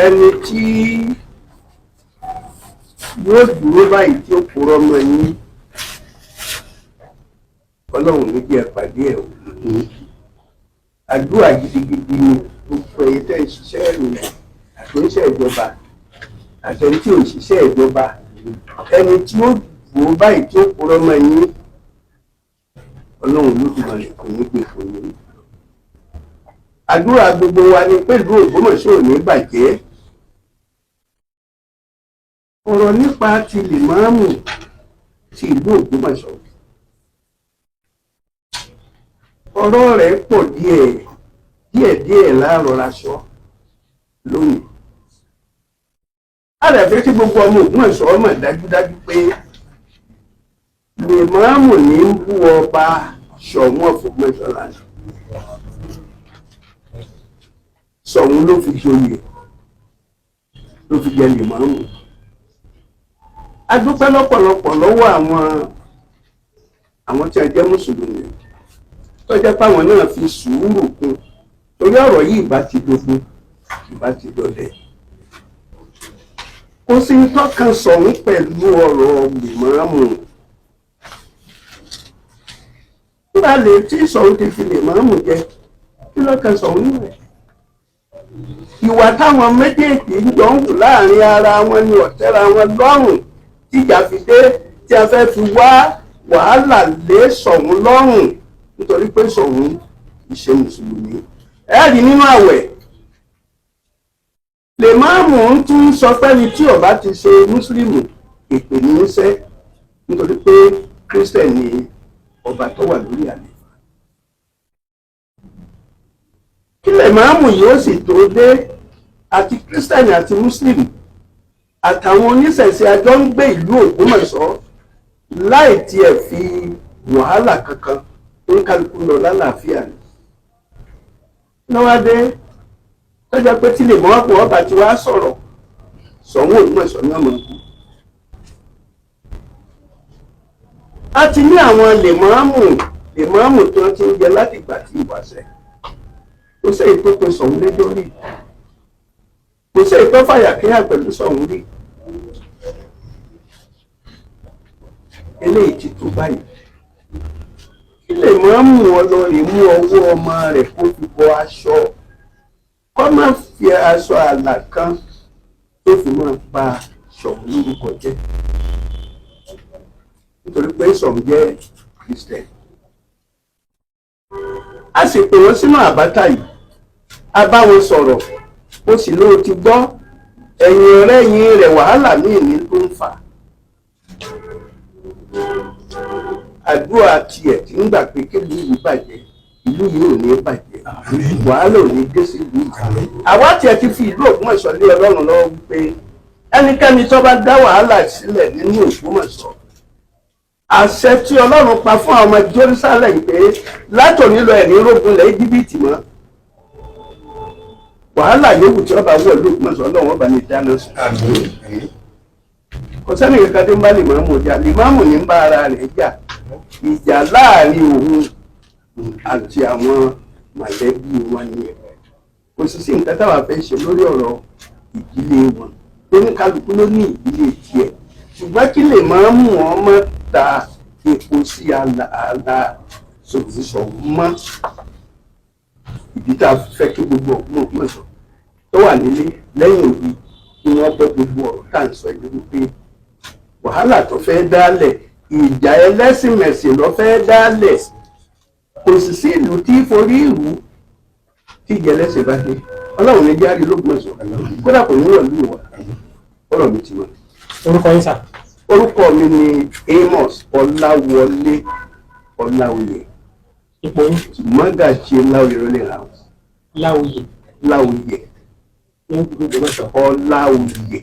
ẹni tí yóò dúró báyìí tí ó purọ́ mọ́ yín ọlọ́run ní jẹ́ pàdé ẹ̀ àdúrà gidigidi ni gbogbo ẹ̀yẹ tẹ́ ń ṣiṣẹ́ ìròyìn àtúnṣe ìjọba àtẹni tí ò ṣiṣẹ́ ìjọba ẹni tí ó dúró báyìí tí ó purọ́ mọ́ yín ọlọ́run ló dùn àlè kò ní gbé fún yín. àdúrà gbogbo wa ni pẹ̀lú Ògbómọ̀ṣọ́ ò ní bàjẹ́. ọ̀rọ̀ nípa ti lèmáàmù ti ìlú Ògbómọ̀ṣọ́ ọ̀rọ̀ rẹ̀ pọ̀ díẹ̀ láàrọ̀ra sọ lónìí. àrẹ̀fẹ́ tí gbogbo ọmọ Ògbómọ̀ṣọ́ mọ̀ dájúdájú pé lèmáàmù ní ń bú ọba Ṣọ̀ún of Ògbómọ̀ṣọ́land. Ṣọ̀ún ló fi joyè ló fi jẹ lèmáàmù. a dúpẹ́ lọ́pọ̀lọpọ̀ lọ́wọ́ àwọn tí a jẹ́ mùsùlùmí tó jẹ́ páwọn náà fi sùúrù kún torí ọ̀rọ̀ yìí ìbá ti dogun ìbá ti dọdẹ. kò sí tọ́kan Ṣọ̀ún pẹ̀lú ọ̀rọ̀ lèmáàmù. nígbà lè tí Ṣọ̀ún ti fi lèmáàmù jẹ kí lọ́kan Ṣọ̀ún rẹ̀. ìwà táwọn méjèèjì ń jọ ń wù láàrin ara wọn ni ọ̀tẹ́ra wọn lọ́rùn tíjà fi dé tí a fẹ́ fi wá wàhálà lé Ṣọ̀ún lọ́rùn nítorí pé Ṣọ̀ún ìṣe mùsùlùmí. ẹ rí nínú àwẹ̀ lèmáàmù ń tún sọ fẹ́ni tí ó bá ti ṣe mùsùlùmí èpè ní í ṣe nítorí pé kírísítẹ̀ ni ọba tó wà lórí àlééfà. kí lèmáàmù yóò sì tó dé àti kírísítẹ̀nì àti mùsùlùmí àtàwọn oníṣẹ̀ṣe àjọ ń gbé ìlú Ògbómọ̀ṣọ́ láì tiẹ̀ fi wàhálà kankan tó ń kálukú lọ lálàáfíà ni. lọ́wọ́dé tó jẹ́ pé tí lèmáàmù ọba ti wá sọ̀rọ̀ Ṣọ̀ún Ògbómọ̀ṣọ́ náà mọ̀ kú. a ti ní àwọn lèmáàmù tó ti ń jẹ láti ìgbà tí ìwàṣẹ kò sí èyí tó pe Ṣọ̀ún lé lórí kò sí èyí tó fàyà kíyà pẹ̀lú Ṣọ̀ún rí. eléyìí ti tó báyìí kí lèmáàmù ọlọ́rin mú ọwọ́ ọmọ rẹ̀ kó fi bọ aṣọ kó má fi aṣọ àlà kan tó fi máa bà Ṣọ̀ún lórúkọ jẹ́ nítorí pé Ṣọ̀ún jẹ́ Kristẹni. a sì pè wọ́n sínú àbátà yìí a bá wọn sọ̀rọ̀ ó sì lóò ti gbọ́ ẹ̀yìn ọ̀rẹ́yìn rẹ̀ wàhálà míì ní ló ń fà. àdúrà tiẹ̀ tí ń gbà pé kí ìlú yìí bàjẹ́ ìlú yìí ò ní bàjẹ́ wàhálà ò ní dé sí ìlú yìí. àwa tiẹ̀ ti fi ìlú Ògbómọ̀ṣọ́ lé Ọlọ́run lọ́wọ́ wípé ẹnikẹ́ni tó bá dá wàhálà sílẹ̀ nínú Ògbómọ̀ṣọ́ àṣẹ tí Ọlọ́run pa fún àwọn ọmọ Jerusalem pé látòní lọ ẹ̀ní rógun lẹ̀ Íjíbítì mọ́ wàhálà yòówù tí ọba wọ̀ ló gbọ́n sọ Ọlọ́run ọba ní dáná sùn. kò sẹ́ni kankan tó ń bá lèmáàmù jà lèmáàmù ní ń bá ara rẹ̀ jà ìjà láàrin òun àti àwọn mọ̀lẹ́bí wọn ni kò sì sí nǹkan táwa fẹ́ ṣe lórí ọ̀rọ̀ ìdílé wọn oníkálukú ló ní ìdílé tiẹ̀ ṣùgbọ́n kí lèmáàmù wọn mọ́ ta epo sí àlà sòfìsọ̀ mọ́ ìdí tá a fẹ́ kí gbogbo Ògbómọ̀ṣọ́ tó wà nílé lẹ́yìn òbí kí wọ́n bọ́ gbogbo ọ̀rọ̀ tá à ń sọ yìí wípé wàhálà tó fẹ́ dálẹ̀ ìjà ẹlẹ́sìnmẹ̀sìn ló fẹ́ dálẹ̀ kò sì sí ìlú tí forí ìlú tí ìjà ẹlẹ́sìn bá dé Ọlọ́run ní jáde l'Ógbómọ̀ṣọ́ kódà kò ní wọ̀ lù wá ọ̀rọ̀ mi ti mọ̀. orúkọ yín sà. orúkọ mi ni Amos Ọláwọlé Ọláoyè. ipò yín. Mọ́gàjí Láoyè Rolling House. Láoyè. Láoyè. ní Ògbómọ̀ṣọ́. Ọláoyè.